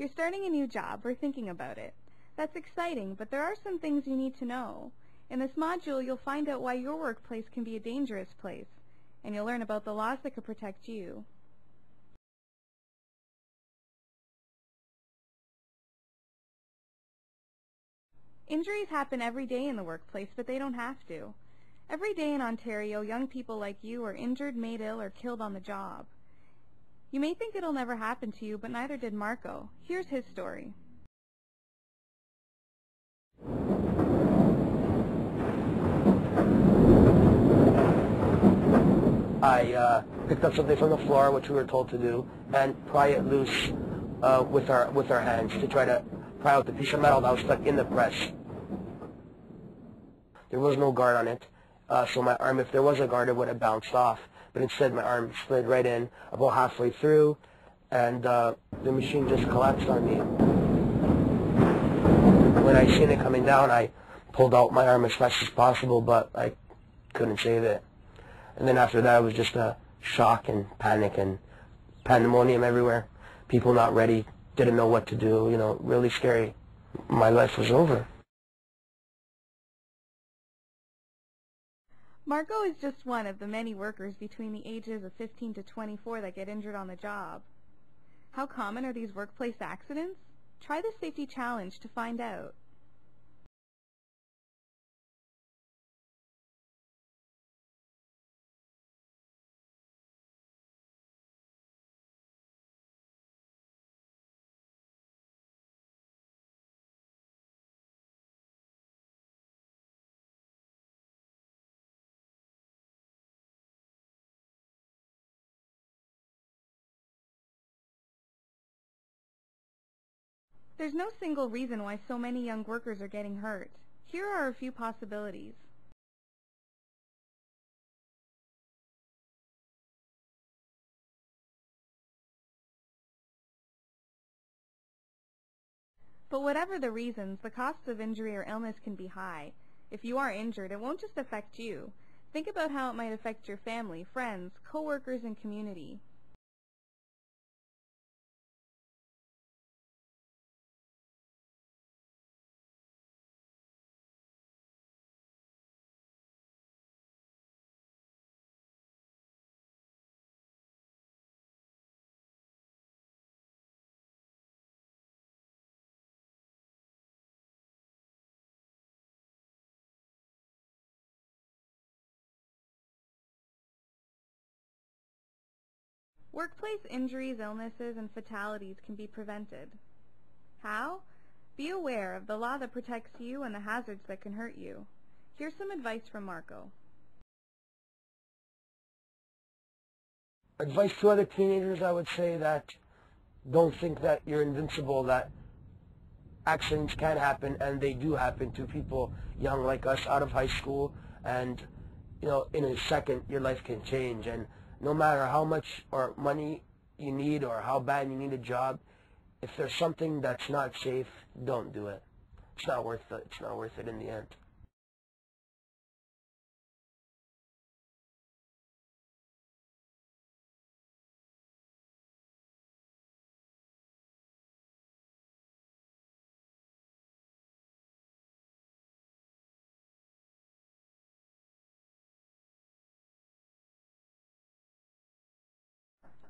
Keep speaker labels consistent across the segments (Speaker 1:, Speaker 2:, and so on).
Speaker 1: You're starting a new job or thinking about it. That's exciting, but there are some things you need to know. In this module, you'll find out why your workplace can be a dangerous place, and you'll learn about the laws that could protect you. Injuries happen every day in the workplace, but they don't have to. Every day in Ontario, young people like you are injured, made ill, or killed on the job. You may think it'll never happen to you, but neither did Marco. Here's his story.
Speaker 2: I picked up something from the floor, which we were told to do, and pry it loose with our hands to try to pry out the piece of metal that was stuck in the press. There was no guard on it, so my arm, if there was a guard, it would have bounced off. But instead, my arm slid right in about halfway through, and the machine just collapsed on me. When I seen it coming down, I pulled out my arm as fast as possible, but I couldn't save it. And then after that, it was just a shock and panic and pandemonium everywhere. People not ready, didn't know what to do, you know, really scary. My life was over.
Speaker 1: Marco is just one of the many workers between the ages of 15 to 24 that get injured on the job. How common are these workplace accidents? Try the safety challenge to find out. There's no single reason why so many young workers are getting hurt. Here are a few possibilities. But whatever the reasons, the costs of injury or illness can be high. If you are injured, it won't just affect you. Think about how it might affect your family, friends, co-workers, and community. Workplace injuries, illnesses, and fatalities can be prevented. How? Be aware of the law that protects you and the hazards that can hurt you. Here's some advice from Marco.
Speaker 2: Advice to other teenagers, I would say that don't think that you're invincible, that accidents can happen, and they do happen to people young like us out of high school, and you know, in a second your life can change. And no matter how much or money you need or how bad you need a job, if there's something that's not safe, don't do it. It's not worth it. It's not worth it in the end.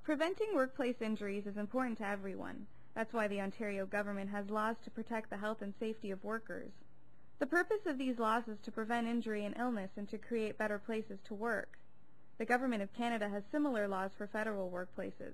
Speaker 1: Preventing workplace injuries is important to everyone. That's why the Ontario government has laws to protect the health and safety of workers. The purpose of these laws is to prevent injury and illness and to create better places to work. The Government of Canada has similar laws for federal workplaces.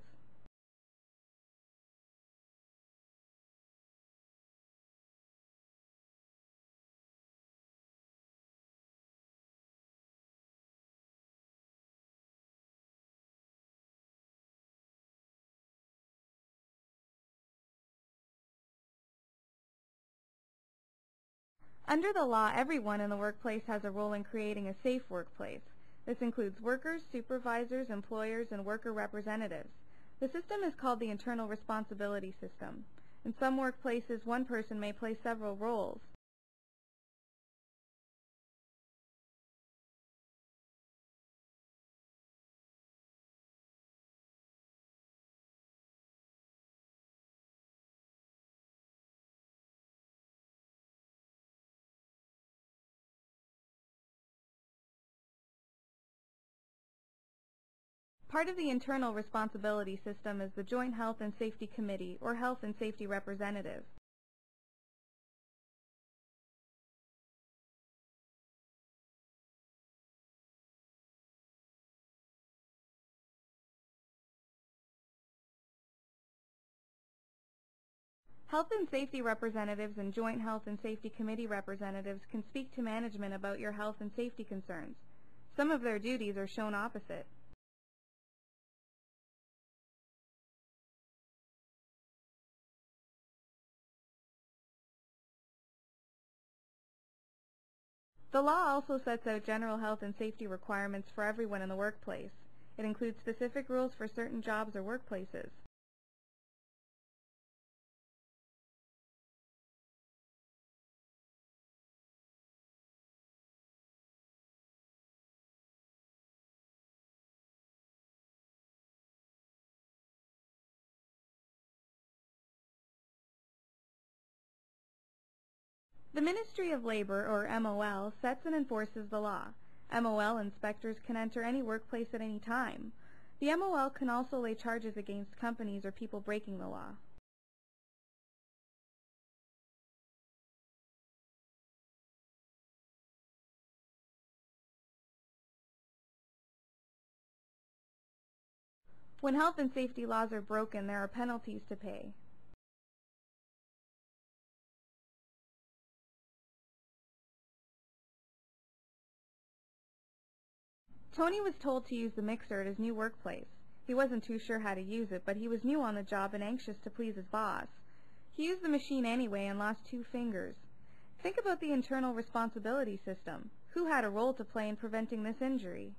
Speaker 1: Under the law, everyone in the workplace has a role in creating a safe workplace. This includes workers, supervisors, employers, and worker representatives. The system is called the internal responsibility system. In some workplaces, one person may play several roles. Part of the internal responsibility system is the Joint Health and Safety Committee, or Health and Safety Representative. Health and safety representatives and Joint Health and Safety Committee representatives can speak to management about your health and safety concerns. Some of their duties are shown opposite. The law also sets out general health and safety requirements for everyone in the workplace. It includes specific rules for certain jobs or workplaces. The Ministry of Labor, or MOL, sets and enforces the law. MOL inspectors can enter any workplace at any time. The MOL can also lay charges against companies or people breaking the law. When health and safety laws are broken, there are penalties to pay. Tony was told to use the mixer at his new workplace. He wasn't too sure how to use it, but he was new on the job and anxious to please his boss. He used the machine anyway and lost 2 fingers. Think about the internal responsibility system. Who had a role to play in preventing this injury?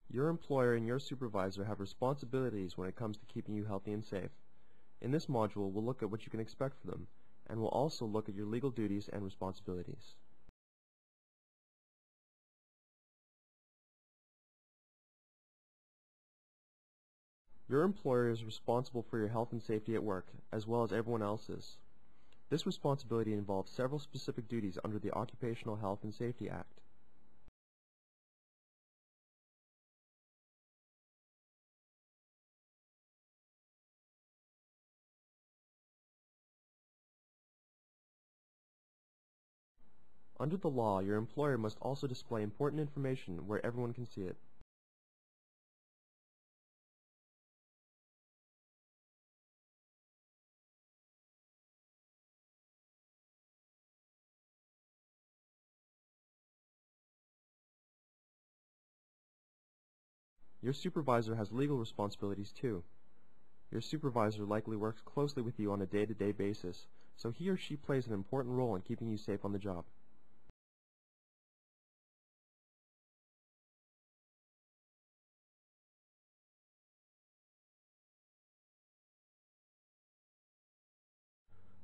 Speaker 3: Your employer and your supervisor have responsibilities when it comes to keeping you healthy and safe. In this module, we'll look at what you can expect from them, and we'll also look at your legal duties and responsibilities. Your employer is responsible for your health and safety at work, as well as everyone else's. This responsibility involves several specific duties under the Occupational Health and Safety Act. Under the law, your employer must also display important information where everyone can see it. Your supervisor has legal responsibilities too. Your supervisor likely works closely with you on a day-to-day basis, so he or she plays an important role in keeping you safe on the job.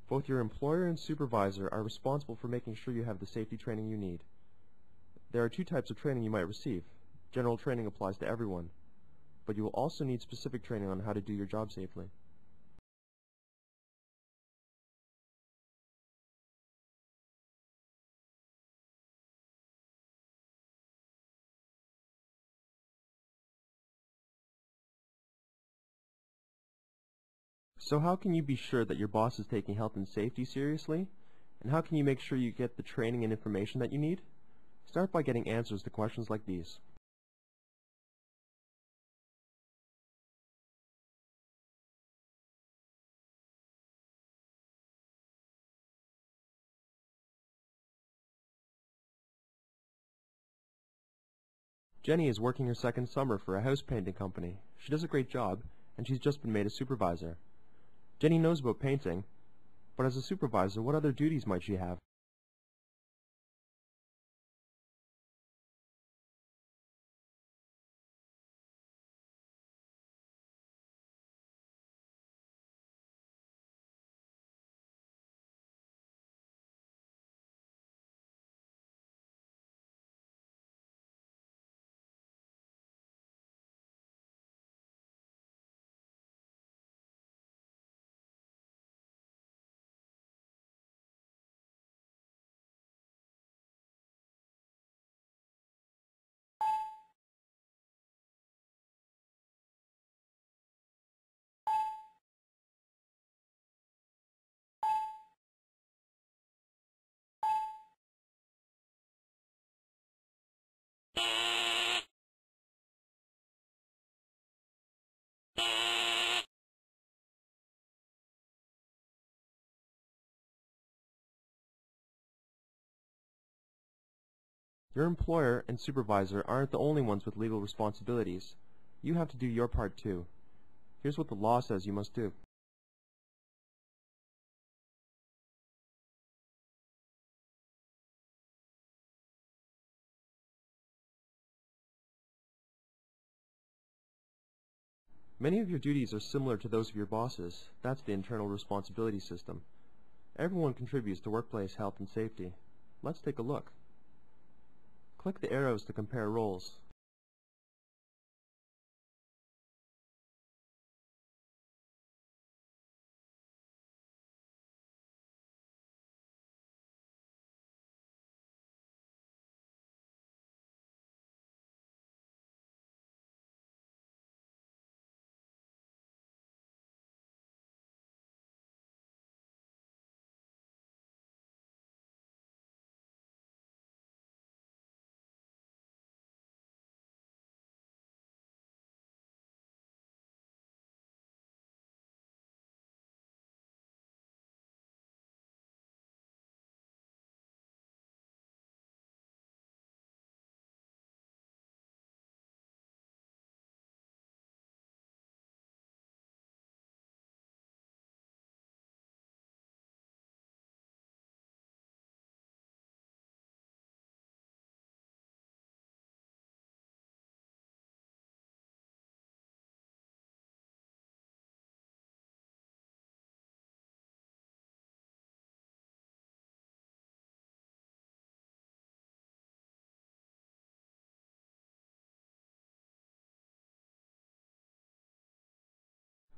Speaker 3: Both your employer and supervisor are responsible for making sure you have the safety training you need. There are 2 types of training you might receive. General training applies to everyone, but you will also need specific training on how to do your job safely. So how can you be sure that your boss is taking health and safety seriously? And how can you make sure you get the training and information that you need? Start by getting answers to questions like these. Jenny is working her second summer for a house painting company. She does a great job, and she's just been made a supervisor. Jenny knows about painting, but as a supervisor, what other duties might she have? Your employer and supervisor aren't the only ones with legal responsibilities. You have to do your part too. Here's what the law says you must do. Many of your duties are similar to those of your bosses. That's the internal responsibility system. Everyone contributes to workplace health and safety. Let's take a look. Click the arrows to compare roles.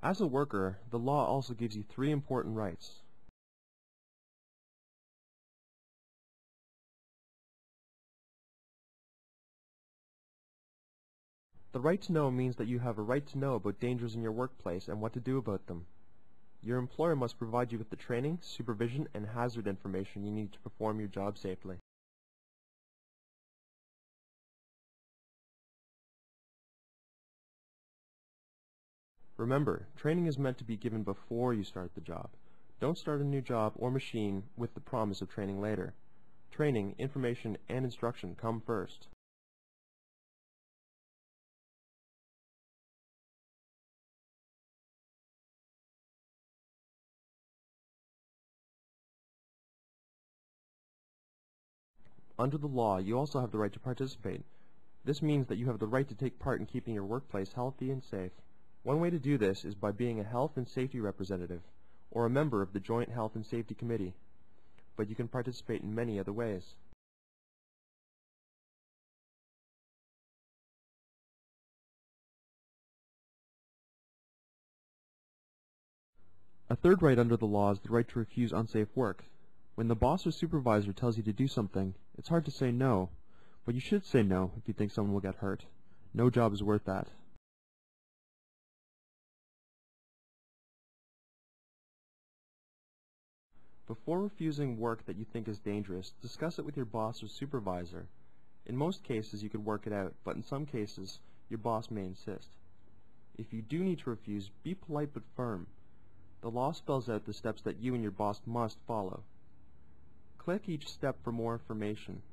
Speaker 3: As a worker, the law also gives you 3 important rights. The right to know means that you have a right to know about dangers in your workplace and what to do about them. Your employer must provide you with the training, supervision, and hazard information you need to perform your job safely. Remember, training is meant to be given before you start the job. Don't start a new job or machine with the promise of training later. Training, information, and instruction come first. Under the law, you also have the right to participate. This means that you have the right to take part in keeping your workplace healthy and safe. One way to do this is by being a health and safety representative, or a member of the Joint Health and Safety Committee. But you can participate in many other ways. A third right under the law is the right to refuse unsafe work. When the boss or supervisor tells you to do something, it's hard to say no, but you should say no if you think someone will get hurt. No job is worth that. Before refusing work that you think is dangerous, discuss it with your boss or supervisor. In most cases, you could work it out, but in some cases, your boss may insist. If you do need to refuse, be polite but firm. The law spells out the steps that you and your boss must follow. Click each step for more information.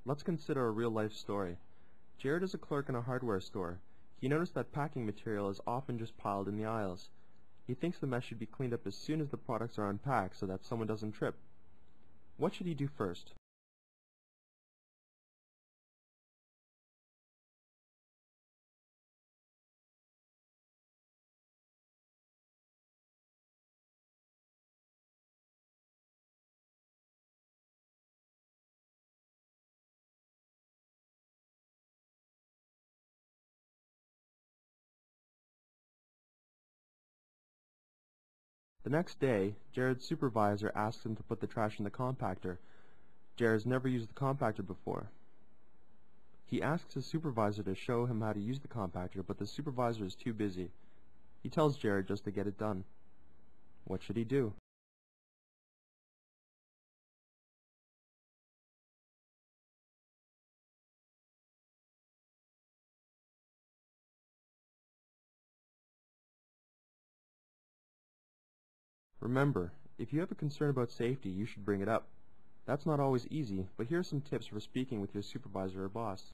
Speaker 3: Let's consider a real-life story. Jared is a clerk in a hardware store. He noticed that packing material is often just piled in the aisles. He thinks the mess should be cleaned up as soon as the products are unpacked so that someone doesn't trip. What should he do first? The next day, Jared's supervisor asks him to put the trash in the compactor. Jared's never used the compactor before. He asks his supervisor to show him how to use the compactor, but the supervisor is too busy. He tells Jared just to get it done. What should he do? Remember, if you have a concern about safety, you should bring it up. That's not always easy, but here are some tips for speaking with your supervisor or boss.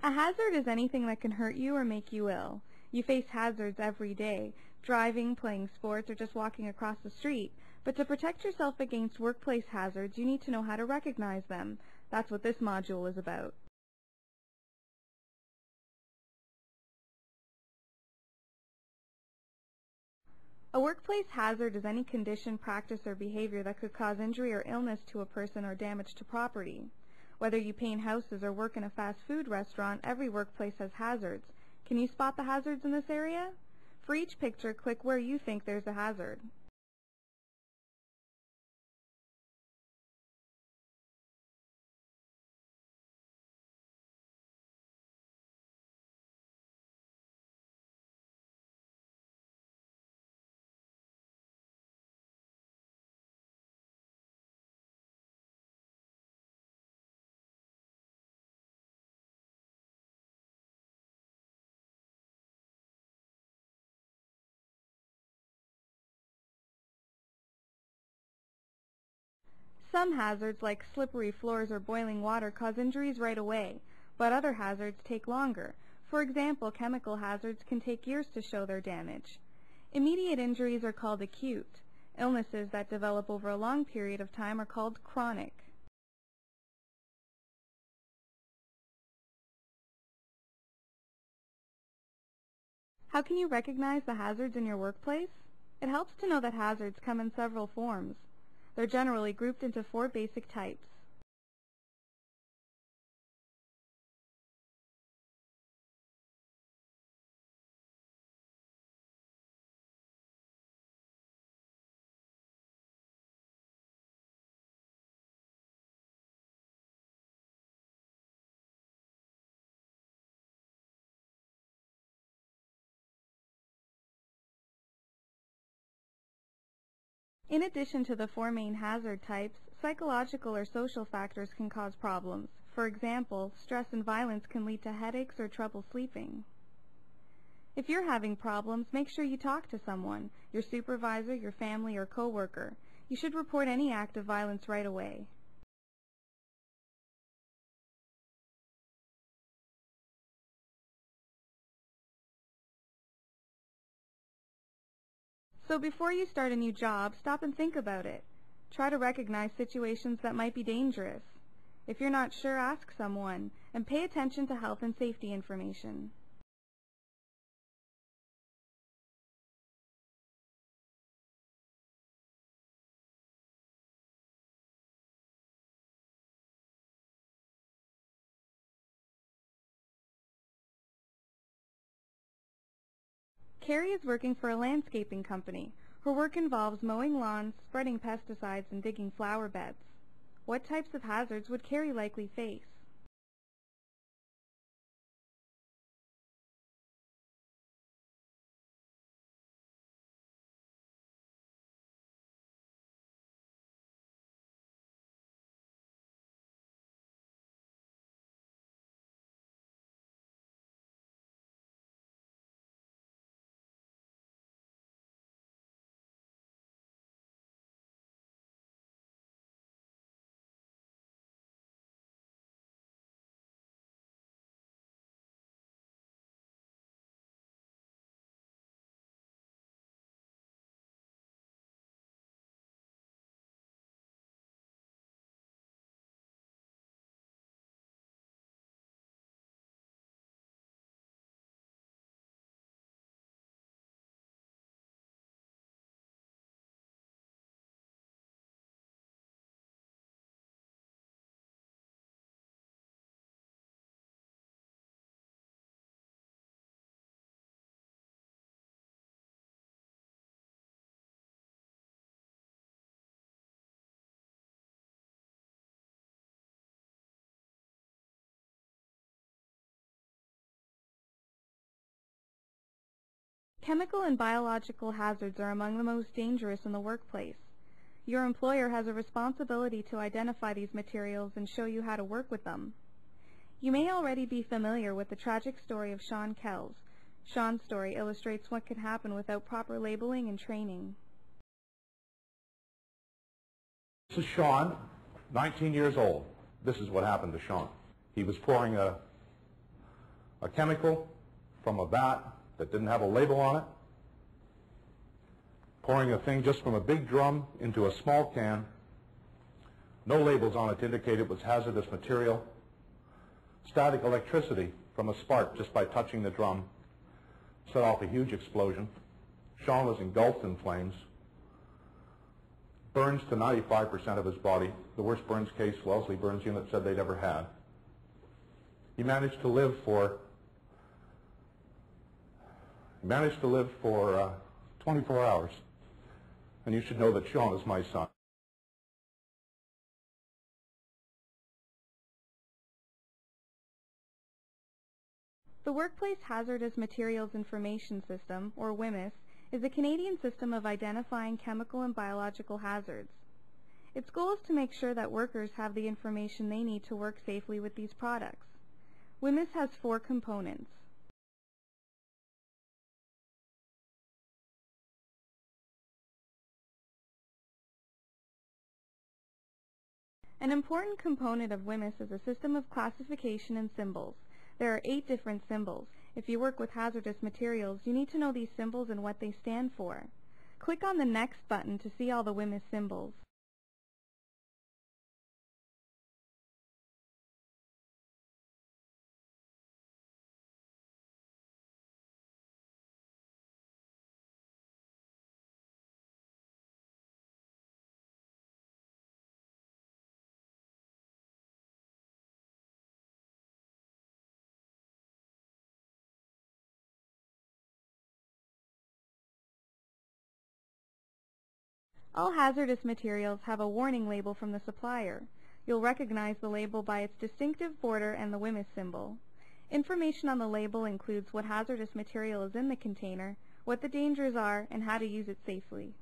Speaker 1: A hazard is anything that can hurt you or make you ill. You face hazards every day, driving, playing sports, or just walking across the street. But to protect yourself against workplace hazards, you need to know how to recognize them. That's what this module is about. A workplace hazard is any condition, practice, or behavior that could cause injury or illness to a person or damage to property. Whether you paint houses or work in a fast food restaurant, every workplace has hazards. Can you spot the hazards in this area? For each picture, click where you think there's a hazard. Some hazards like slippery floors or boiling water cause injuries right away, but other hazards take longer. For example, chemical hazards can take years to show their damage. Immediate injuries are called acute. Illnesses that develop over a long period of time are called chronic. How can you recognize the hazards in your workplace? It helps to know that hazards come in several forms. They're generally grouped into 4 basic types. In addition to the 4 main hazard types, psychological or social factors can cause problems. For example, stress and violence can lead to headaches or trouble sleeping. If you're having problems, make sure you talk to someone, your supervisor, your family, or coworker. You should report any act of violence right away. So before you start a new job, stop and think about it. Try to recognize situations that might be dangerous. If you're not sure, ask someone, and pay attention to health and safety information. Carrie is working for a landscaping company. Her work involves mowing lawns, spreading pesticides, and digging flower beds. What types of hazards would Carrie likely face? Chemical and biological hazards are among the most dangerous in the workplace. Your employer has a responsibility to identify these materials and show you how to work with them. You may already be familiar with the tragic story of Sean Kells. Sean's story illustrates what can happen without proper labeling and training.
Speaker 4: This is Sean, 19 years old. This is what happened to Sean. He was pouring a chemical from a vat that didn't have a label on it, pouring a thing just from a big drum into a small can, no labels on it to indicate it was hazardous material, static electricity from a spark just by touching the drum set off a huge explosion. Sean was engulfed in flames, burns to 95% of his body, the worst burns case Wellesley Burns Unit said they'd ever had. He managed to live for 24 hours. And you should know that Sean is my son.
Speaker 1: The Workplace Hazardous Materials Information System, or WSIB, is a Canadian system of identifying chemical and biological hazards. Its goal is to make sure that workers have the information they need to work safely with these products. WSIB has 4 components. An important component of WSIB is a system of classification and symbols. There are 8 different symbols. If you work with hazardous materials, you need to know these symbols and what they stand for. Click on the Next button to see all the WSIB symbols. All hazardous materials have a warning label from the supplier. You'll recognize the label by its distinctive border and the WSIB symbol. Information on the label includes what hazardous material is in the container, what the dangers are, and how to use it safely.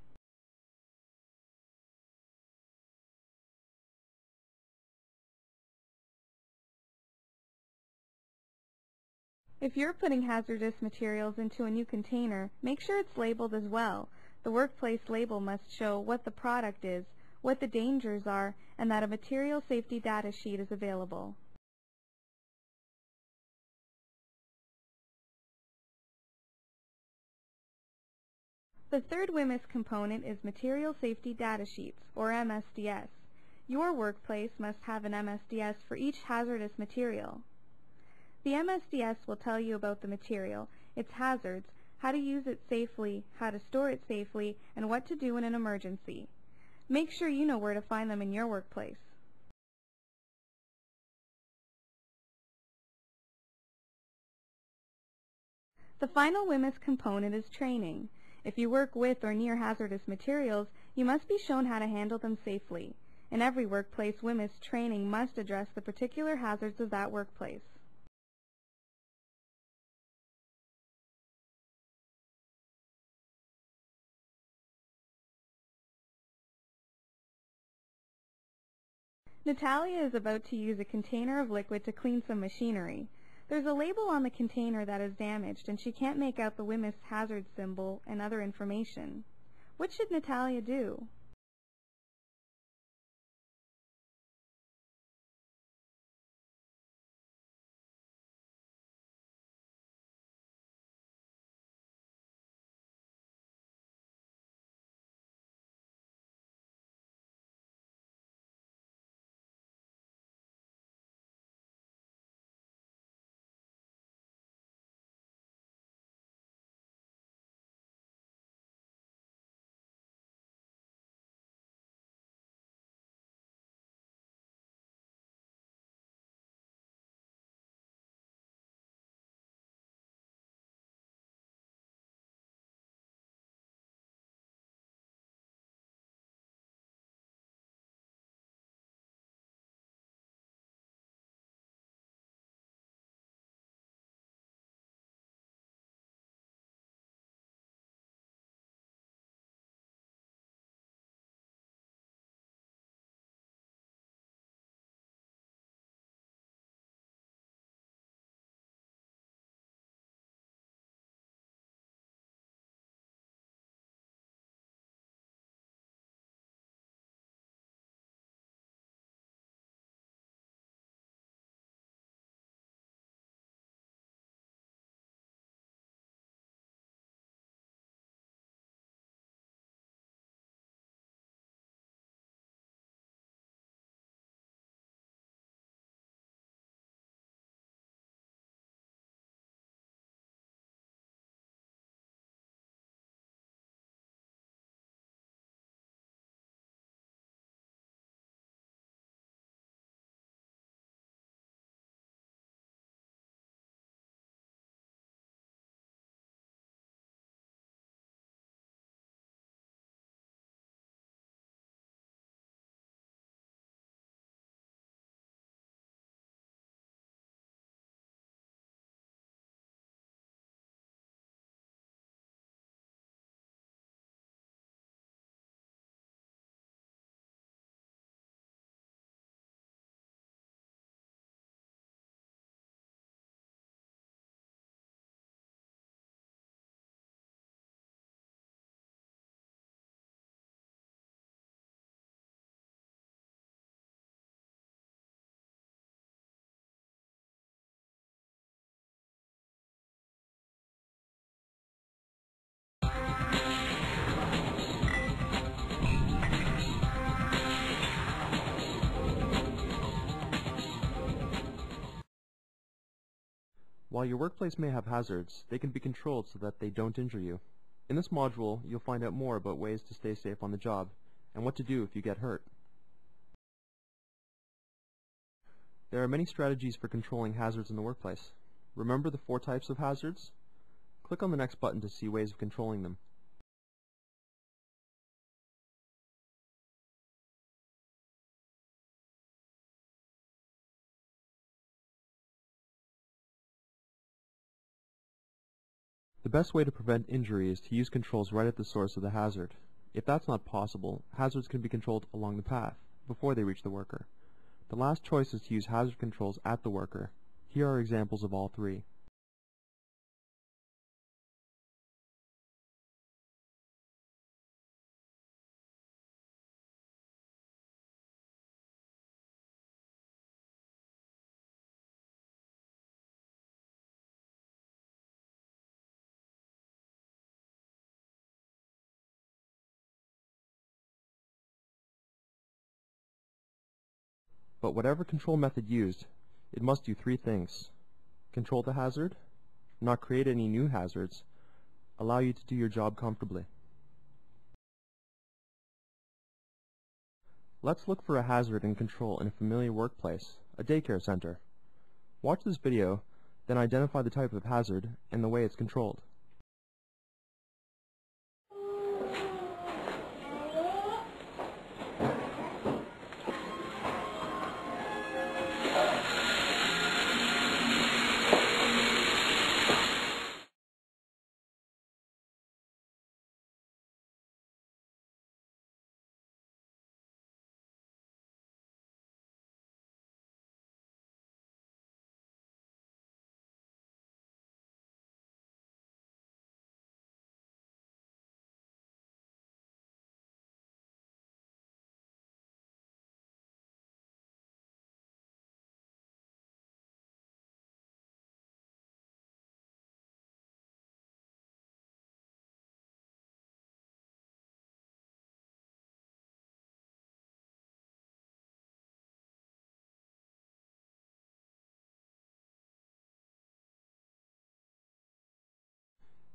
Speaker 1: If you're putting hazardous materials into a new container, make sure it's labeled as well. The workplace label must show what the product is, what the dangers are, and that a material safety data sheet is available. The third WSIB component is Material Safety Data Sheets, or MSDS. Your workplace must have an MSDS for each hazardous material. The MSDS will tell you about the material, its hazards, how to use it safely, how to store it safely, and what to do in an emergency. Make sure you know where to find them in your workplace. The final WSIB component is training. If you work with or near hazardous materials, you must be shown how to handle them safely. In every workplace, WSIB training must address the particular hazards of that workplace. Natalia is about to use a container of liquid to clean some machinery. There's a label on the container that is damaged, and she can't make out the WSIB hazard symbol and other information. What should Natalia do?
Speaker 3: While your workplace may have hazards, they can be controlled so that they don't injure you. In this module, you'll find out more about ways to stay safe on the job and what to do if you get hurt. There are many strategies for controlling hazards in the workplace. Remember the 4 types of hazards? Click on the next button to see ways of controlling them. The best way to prevent injury is to use controls right at the source of the hazard. If that's not possible, hazards can be controlled along the path, before they reach the worker. The last choice is to use hazard controls at the worker. Here are examples of all 3. But whatever control method used, it must do 3 things. Control the hazard, not create any new hazards, allow you to do your job comfortably. Let's look for a hazard and control in a familiar workplace, a daycare center. Watch this video, then identify the type of hazard and the way it's controlled.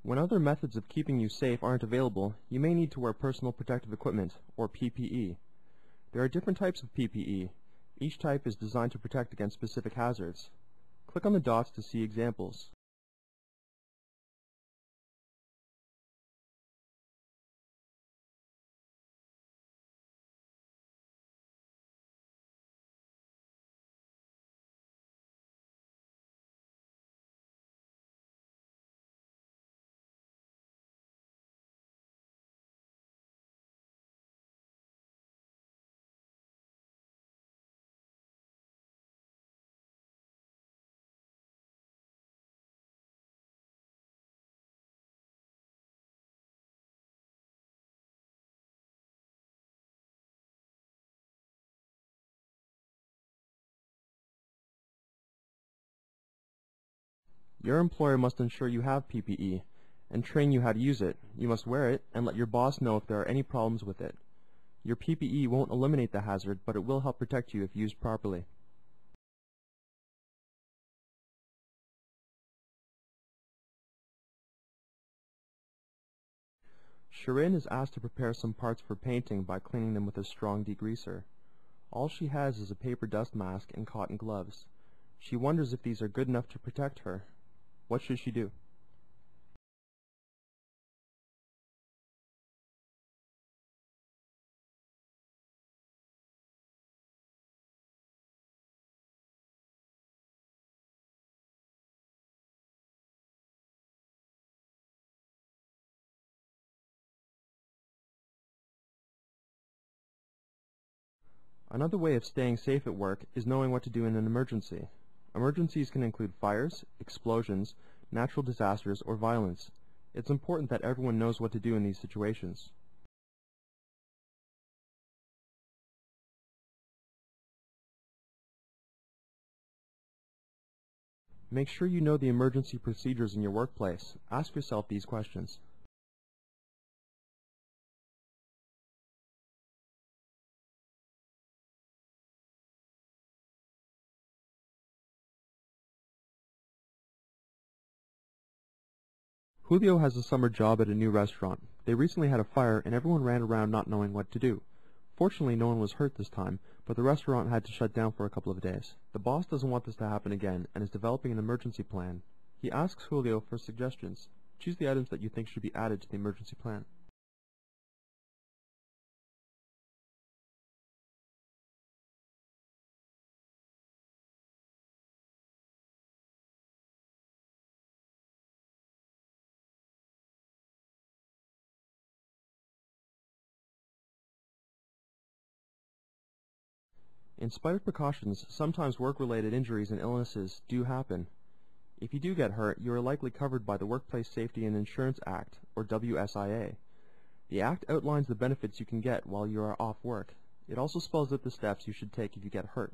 Speaker 3: When other methods of keeping you safe aren't available, you may need to wear personal protective equipment, or PPE. There are different types of PPE. Each type is designed to protect against specific hazards. Click on the dots to see examples. Your employer must ensure you have PPE and train you how to use it. You must wear it and let your boss know if there are any problems with it. Your PPE won't eliminate the hazard, but it will help protect you if used properly. Shirin is asked to prepare some parts for painting by cleaning them with a strong degreaser. All she has is a paper dust mask and cotton gloves. She wonders if these are good enough to protect her. What should she do? Another way of staying safe at work is knowing what to do in an emergency. Emergencies can include fires, explosions, natural disasters, or violence. It's important that everyone knows what to do in these situations. Make sure you know the emergency procedures in your workplace. Ask yourself these questions. Julio has a summer job at a new restaurant. They recently had a fire and everyone ran around not knowing what to do. Fortunately, no one was hurt this time, but the restaurant had to shut down for a couple of days. The boss doesn't want this to happen again and is developing an emergency plan. He asks Julio for suggestions. Choose the items that you think should be added to the emergency plan. In spite of precautions, sometimes work-related injuries and illnesses do happen. If you do get hurt, you are likely covered by the Workplace Safety and Insurance Act, or WSIA. The Act outlines the benefits you can get while you are off work. It also spells out the steps you should take if you get hurt.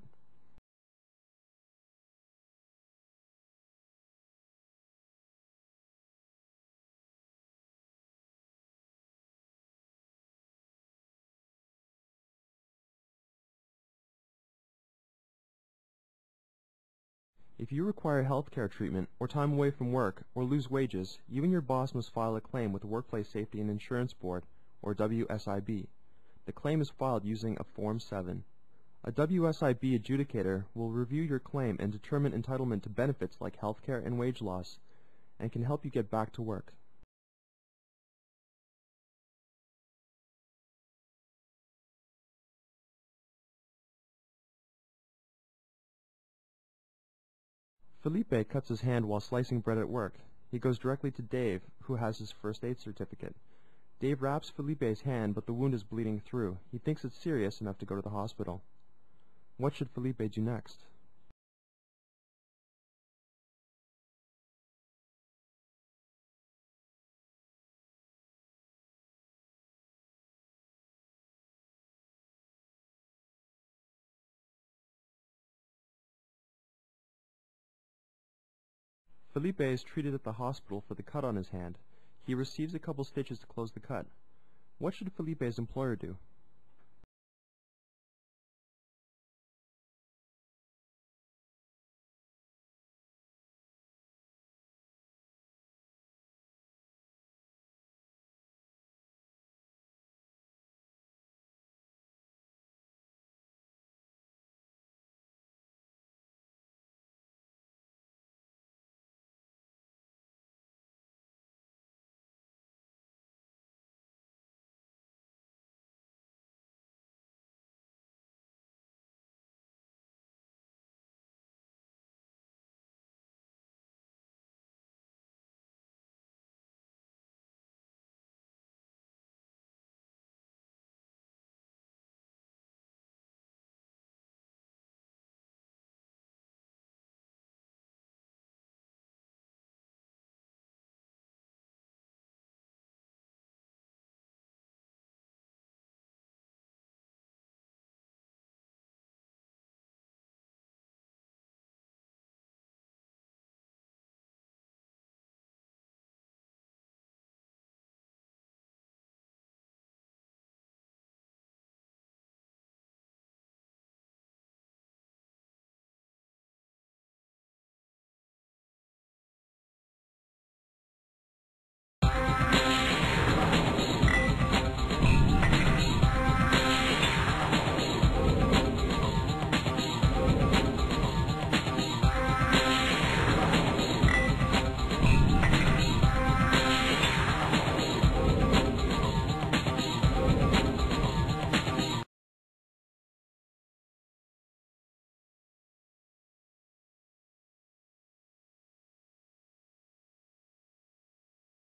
Speaker 3: If you require health care treatment, or time away from work, or lose wages, you and your boss must file a claim with the Workplace Safety and Insurance Board, or WSIB. The claim is filed using a Form 7. A WSIB adjudicator will review your claim and determine entitlement to benefits like health care and wage loss, and can help you get back to work. Felipe cuts his hand while slicing bread at work. He goes directly to Dave, who has his first aid certificate. Dave wraps Felipe's hand, but the wound is bleeding through. He thinks it's serious enough to go to the hospital. What should Felipe do next? Felipe is treated at the hospital for the cut on his hand. He receives a couple stitches to close the cut. What should Felipe's employer do?